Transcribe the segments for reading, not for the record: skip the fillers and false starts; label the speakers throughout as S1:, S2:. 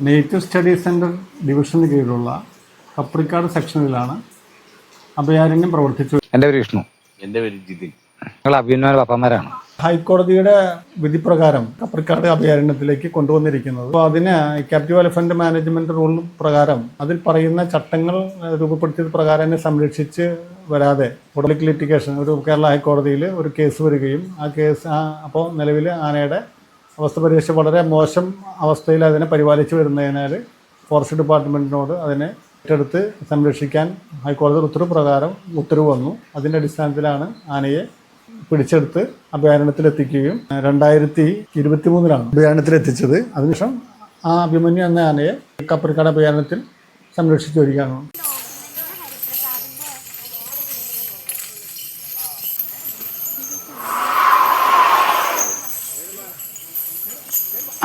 S1: Native study centre ഡിവിഷന് കീഴിലുള്ള കപ്രിക്കാട് സെക്ഷനിലാണ് അഭയാരണ്യം പ്രവർത്തിച്ചു.
S2: എൻ്റെ പേര് വിഷ്ണു.
S3: എൻ്റെ പേര് ജിതിൻ.
S2: ഞങ്ങൾ അഭിമന്യ പാപ്പന്മാരാണ്.
S1: ഹൈക്കോടതിയുടെ വിധി പ്രകാരം കപ്രിക്കാട് അഭയാരണ്യത്തിലേക്ക് കൊണ്ടുവന്നിരിക്കുന്നത്. അപ്പോൾ അതിന് ക്യാപ്റ്റീവ് എലഫന്റ് മാനേജ്മെന്റ് റൂൾ പ്രകാരം അതിൽ പറയുന്ന ചട്ടങ്ങൾ രൂപപ്പെടുത്തിയത് പ്രകാരം തന്നെ സംരക്ഷിച്ച് വരാതെ പബ്ലിക് ലിറ്റിഗേഷൻ ഒരു കേരള ഹൈക്കോടതിയിൽ ഒരു കേസ് വരികയും ആ കേസ് അപ്പോൾ നിലവിൽ ആനയുടെ അവസ്ഥ പരിരക്ഷ വളരെ മോശം അവസ്ഥയിൽ അതിനെ പരിപാലിച്ചു വരുന്നതിനാൽ ഫോറസ്റ്റ് ഡിപ്പാർട്ട്മെൻറ്റിനോട് അതിനെ ഏറ്റെടുത്ത് സംരക്ഷിക്കാൻ ഹൈക്കോടതി ഉത്തരവ് പ്രകാരം ഉത്തരവ് വന്നു. അതിൻ്റെ അടിസ്ഥാനത്തിലാണ് ആനയെ പിടിച്ചെടുത്ത് അഭയാരണ്യത്തിലെത്തിക്കുകയും 2023 അഭയാരണ്യത്തിലെത്തിച്ചത്. അതിനുശേഷം ആ അഭിമന്യു എന്ന ആനയെ കപ്രിക്കാട് അഭയാരണ്യത്തിൽ സംരക്ഷിച്ചു വരികയാണ്.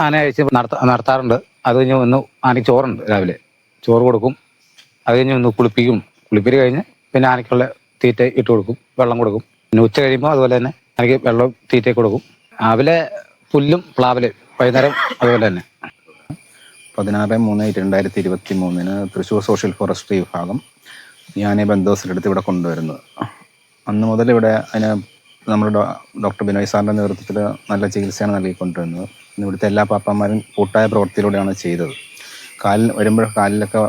S2: ആന അഴിച്ച് നടത്താറുണ്ട്. അത് കഴിഞ്ഞ് ഒന്ന് ആനയ്ക്ക് ചോറുണ്ട്, രാവിലെ ചോറ് കൊടുക്കും. അത് കഴിഞ്ഞ് ഒന്ന് കുളിപ്പിരി കഴിഞ്ഞ് പിന്നെ ആനയ്ക്കുള്ള തീറ്റ ഇട്ട് കൊടുക്കും, വെള്ളം കൊടുക്കും. പിന്നെ ഉച്ച കഴിയുമ്പോൾ അതുപോലെ തന്നെ ആനയ്ക്ക് വെള്ളം തീറ്റ കൊടുക്കും. രാവിലെ പുല്ലും പ്ലാവില്, വൈകുന്നേരം അതുപോലെ തന്നെ.
S3: 16/3/2023 തൃശ്ശൂർ സോഷ്യൽ ഫോറസ്ട്രി വിഭാഗം ഈ ആനയെ ബന്ധോസിലെടുത്ത് ഇവിടെ കൊണ്ടുവരുന്നത്. അന്ന് മുതൽ ഇവിടെ അതിന് നമ്മുടെ ഡോക്ടർ ബിനോയ് സാറിൻ്റെ നേതൃത്വത്തിൽ നല്ല ചികിത്സയാണ് നൽകിക്കൊണ്ടിരുന്നത്. ഇവിടുത്തെ എല്ലാ പാപ്പാന്മാരും കൂട്ടായ പ്രവൃത്തിയിലൂടെയാണ് ചെയ്തത്. വരുമ്പോൾ കാലിലൊക്കെ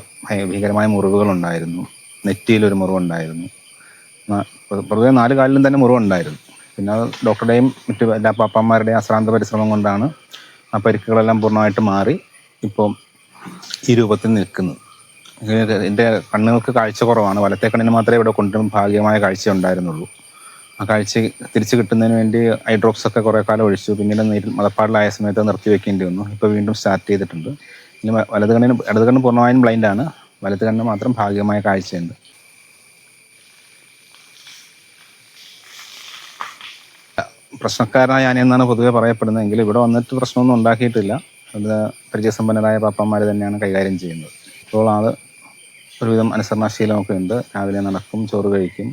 S3: ഭീകരമായ മുറിവുകളുണ്ടായിരുന്നു. നെറ്റിയിലൊരു മുറിവുണ്ടായിരുന്നു. പൊതുവെ 4 കാലിലും തന്നെ മുറിവുണ്ടായിരുന്നു. പിന്നെ ഡോക്ടറുടെയും മറ്റു എല്ലാ പാപ്പാന്മാരുടെയും അശ്രാന്ത പരിശ്രമം കൊണ്ടാണ് ആ പരിക്കുകളെല്ലാം പൂർണ്ണമായിട്ട് മാറി ഇപ്പോൾ ഈ രൂപത്തിൽ നിൽക്കുന്നത്. എൻ്റെ കണ്ണുകൾക്ക് കാഴ്ച കുറവാണ്. വലത്തെ കണ്ണിന് മാത്രമേ ഇവിടെ കൊണ്ടും ഭാഗ്യമായ കാഴ്ച ഉണ്ടായിരുന്നുള്ളൂ. ആ കാഴ്ച തിരിച്ചു കിട്ടുന്നതിന് വേണ്ടി ഐ ഡ്രോപ്സ് ഒക്കെ കുറേ കാലം ഒഴിച്ചു. പിന്നീട് മതപ്പാടിലായ സമയത്ത് നിർത്തി വെക്കേണ്ടി വന്നു. ഇപ്പോൾ വീണ്ടും സ്റ്റാർട്ട് ചെയ്തിട്ടുണ്ട്. ഇനി ഇടത് കണ്ണ് പൂർണ്ണമായും ബ്ലൈൻഡാണ്. വലത് കണ്ണ് മാത്രം ഭാഗികമായ കാഴ്ചയുണ്ട്. പ്രശ്നക്കാരനായ ആനയെന്നാണ് പൊതുവെ പറയപ്പെടുന്നതെങ്കിൽ ഇവിടെ വന്നിട്ട് പ്രശ്നമൊന്നും ഉണ്ടാക്കിയിട്ടില്ല. അത് പരിചയസമ്പന്നരായ പാപ്പന്മാർ തന്നെയാണ് കൈകാര്യം ചെയ്യുന്നത്. ഇപ്പോൾ ആൾ ഒരുവിധം അനുസരണാശീലമൊക്കെ ഉണ്ട്. രാവിലെ നടക്കും, ചോറ് കഴിക്കും,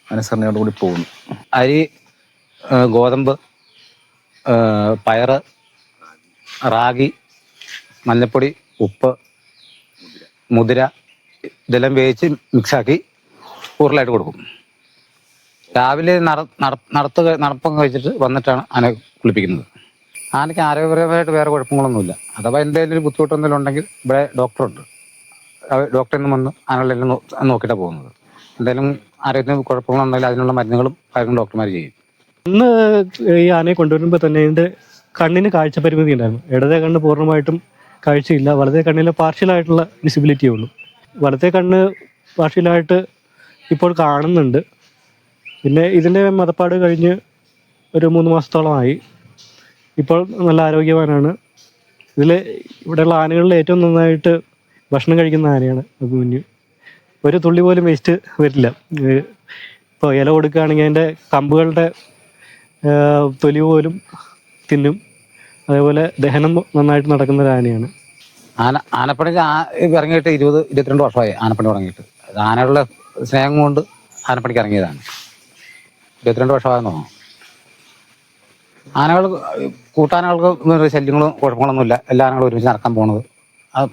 S3: അനുസരണയോടുകൂടി പോകുന്നു.
S2: അരി, ഗോതമ്പ്, പയറ്, റാഗി, മഞ്ഞപ്പൊടി, ഉപ്പ്, മുതിര ഇതെല്ലാം വേവിച്ച് മിക്സാക്കി ഊറിലായിട്ട് കൊടുക്കും. രാവിലെ നടപ്പൊക്കെ കഴിച്ചിട്ട് വന്നിട്ടാണ് ആന കുളിപ്പിക്കുന്നത്. ആനയ്ക്ക് ആരോഗ്യപരമായിട്ട് വേറെ കുഴപ്പങ്ങളൊന്നുമില്ല. അഥവാ എന്തെങ്കിലും ഒരു ബുദ്ധിമുട്ടെന്തെങ്കിലും ഉണ്ടെങ്കിൽ ഇവിടെ ഡോക്ടറുണ്ട്. ഡോക്ടറിൽ നിന്ന് വന്ന് ആനകളെല്ലാം നോക്കിയിട്ടാണ് പോകുന്നത്. എന്തെങ്കിലും ആരോഗ്യത്തിന് കുഴപ്പങ്ങളുണ്ടെങ്കിൽ അതിനുള്ള മരുന്നുകളും കാര്യങ്ങളും ഡോക്ടർമാർ ചെയ്യും.
S4: ഇന്ന് ഈ ആനയെ കൊണ്ടുവരുമ്പോൾ തന്നെ ഇതിൻ്റെ കണ്ണിന് കാഴ്ച പരിമിതി ഉണ്ടായിരുന്നു. ഇടതേ കണ്ണ് പൂർണ്ണമായിട്ടും കാഴ്ചയില്ല. വലതേ കണ്ണിൽ പാർഷ്യലായിട്ടുള്ള വിസിബിലിറ്റിയേ ഉള്ളൂ. വലത്തേ കണ്ണ് പാർഷ്യലായിട്ട് ഇപ്പോൾ കാണുന്നുണ്ട്. പിന്നെ ഇതിൻ്റെ മതപ്പാട് കഴിഞ്ഞ് ഒരു 3 മാസത്തോളമായി. ഇപ്പോൾ നല്ല ആരോഗ്യവാനാണ്. ഇവിടെയുള്ള ആനകളിൽ ഏറ്റവും നന്നായിട്ട് ഭക്ഷണം കഴിക്കുന്ന ആനയാണ് അഭിമന്യു. ഒരു തുള്ളി പോലും വേസ്റ്റ് വരില്ല. ഇപ്പോൾ ഇല കൊടുക്കുകയാണെങ്കിൽ അതിൻ്റെ കമ്പുകളുടെ തൊലി പോലും തിന്നും. അതേപോലെ ദഹനം നന്നായിട്ട് നടക്കുന്ന ഒരു ആനയാണ്.
S2: ആനപ്പണിക്ക് ഇറങ്ങിയിട്ട് 20-22 വർഷമായി ആനപ്പണി തുടങ്ങിയിട്ട്. ആനകളുടെ സ്നേഹം കൊണ്ട് ആനപ്പണിക്ക് ഇറങ്ങിയതാണ്. 22 വർഷമായെന്ന് തോന്നുന്നു. ആനകൾ കൂട്ടാനകൾക്ക് ശല്യങ്ങളും കുഴപ്പങ്ങളൊന്നുമില്ല. എല്ലാ ആനകളും ഒരുമിച്ച് നടക്കാൻ പോകുന്നത്.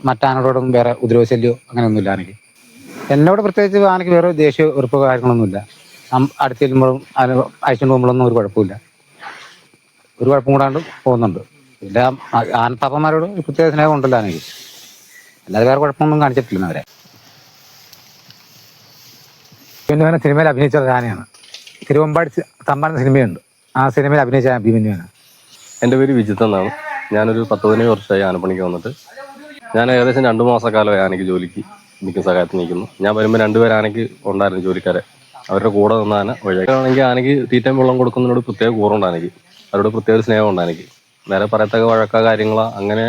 S2: മറ്റാനകളോടും വേറെ ഉപദ്രവ ശല്യമോ അങ്ങനെയൊന്നുമില്ല ആനയ്ക്ക്. എന്നോട് പ്രത്യേകിച്ച് ആനയ്ക്ക് വേറെ ദേഷ്യ വെറുപ്പോ കാര്യങ്ങളൊന്നുമില്ല. അടുത്ത് ചെല്ലുമ്പോഴും ആന അയച്ചുകൊണ്ട് പോകുമ്പോഴൊന്നും ഒരു കുഴപ്പമില്ല. ഒരു കുഴപ്പം കൂടാണ്ട് പോകുന്നുണ്ട്. പിന്നെ ആനപ്പാപ്പന്മാരോട് പ്രത്യേക സ്നേഹം ഉണ്ടല്ലോ ആനയ്ക്ക്. അല്ലാതെ വേറെ കുഴപ്പമൊന്നും കാണിച്ചിട്ടില്ല അവരെ. പിന്നെ സിനിമയിൽ അഭിനയിച്ച ആനയാണ്. തിരുവമ്പാടി തമ്പാന സിനിമയുണ്ട്. ആ സിനിമയിൽ അഭിനയിച്ച അഭിമന്യുവാണ്.
S5: എൻ്റെ പേര് വിജിത്ത് എന്നാണ്. ഞാനൊരു 10-15 വർഷമായി ആനപ്പണിക്ക് വന്നിട്ട്. ഞാൻ ഏകദേശം 2 മാസക്കാലമായി ആനയ്ക്ക് ജോലിക്ക് എനിക്ക് സഹായത്തിന് നിൽക്കുന്നു. ഞാൻ വരുമ്പോൾ 2 പേര് ആനയ്ക്ക് ഉണ്ടായിരുന്നു, ജോലിക്കാരെ. അവരുടെ കൂടെ നിന്ന് ആന വഴിയാണെങ്കിൽ ആനയ്ക്ക് തീറ്റയും വെള്ളം കൊടുക്കുന്നതിനോട് പ്രത്യേക കൂറുണ്ട് ആനയ്ക്ക്. അവരോട് പ്രത്യേക സ്നേഹമുണ്ട് ആനയ്ക്ക്. വേറെ പറയത്തക്ക വഴക്ക കാര്യങ്ങളോ അങ്ങനെ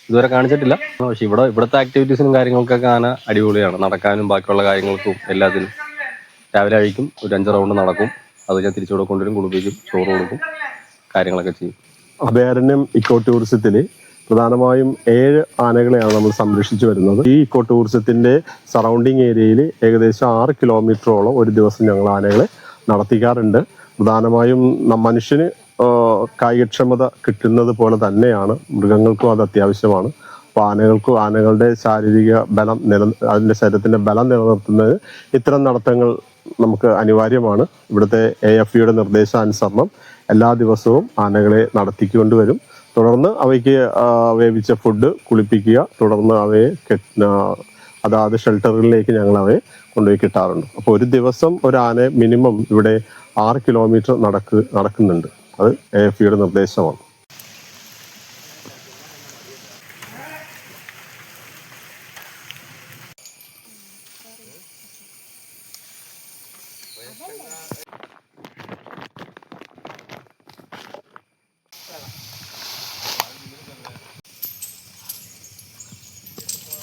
S5: ഇതുവരെ കാണിച്ചിട്ടില്ല. പക്ഷെ ഇവിടുത്തെ ആക്ടിവിറ്റീസിനും കാര്യങ്ങൾക്കൊക്കെ ആന അടിപൊളിയാണ്. നടക്കാനും ബാക്കിയുള്ള കാര്യങ്ങൾക്കും എല്ലാത്തിനും. രാവിലെ അഴിക്കും, ഒരു 5 റൗണ്ട് നടക്കും. അത് ഞാൻ തിരിച്ചുകൂടെ കൊണ്ടുവരും, കുളിപ്പിക്കും, ചോറ് കൊടുക്കും, കാര്യങ്ങളൊക്കെ ചെയ്യും.
S6: അഭയാരണ്യം ഇക്കോ ടൂറിസത്തിൽ പ്രധാനമായും 7 ആനകളെയാണ് നമ്മൾ സംരക്ഷിച്ചു വരുന്നത്. ഈ ഇക്കോ ടൂറിസത്തിന്റെ സറൗണ്ടിങ് ഏരിയയിൽ ഏകദേശം 6 കിലോമീറ്ററോളം ഒരു ദിവസം ഞങ്ങൾ ആനകളെ നടത്തിക്കാറുണ്ട്. പ്രധാനമായും മനുഷ്യന് കായികക്ഷമത കിട്ടുന്നത് പോലെ തന്നെയാണ് മൃഗങ്ങൾക്കും അത് അത്യാവശ്യമാണ്. അപ്പോൾ ആനകളുടെ ശാരീരിക ബലം അതിൻ്റെ ശരീരത്തിൻ്റെ ബലം നിലനിർത്തുന്നത് ഇത്തരം നടത്തങ്ങൾ നമുക്ക് അനിവാര്യമാണ്. ഇവിടുത്തെ AFEയുടെ നിർദ്ദേശാനുസരണം എല്ലാ ദിവസവും ആനകളെ നടത്തിക്കൊണ്ടുവരും. തുടർന്ന് അവയ്ക്ക് വേവിച്ച ഫുഡ് കുളിപ്പിക്കുക, തുടർന്ന് അവയെ അതാത് ഷെൽട്ടറുകളിലേക്ക് ഞങ്ങൾ അവയെ കൊണ്ടുപോയി കിട്ടാറുണ്ട്. അപ്പോൾ ഒരു ദിവസം ഒരു ആന മിനിമം ഇവിടെ 6 കിലോമീറ്റർ നടക്കുന്നുണ്ട്. അത് AFEയുടെ നിർദ്ദേശമാണ്.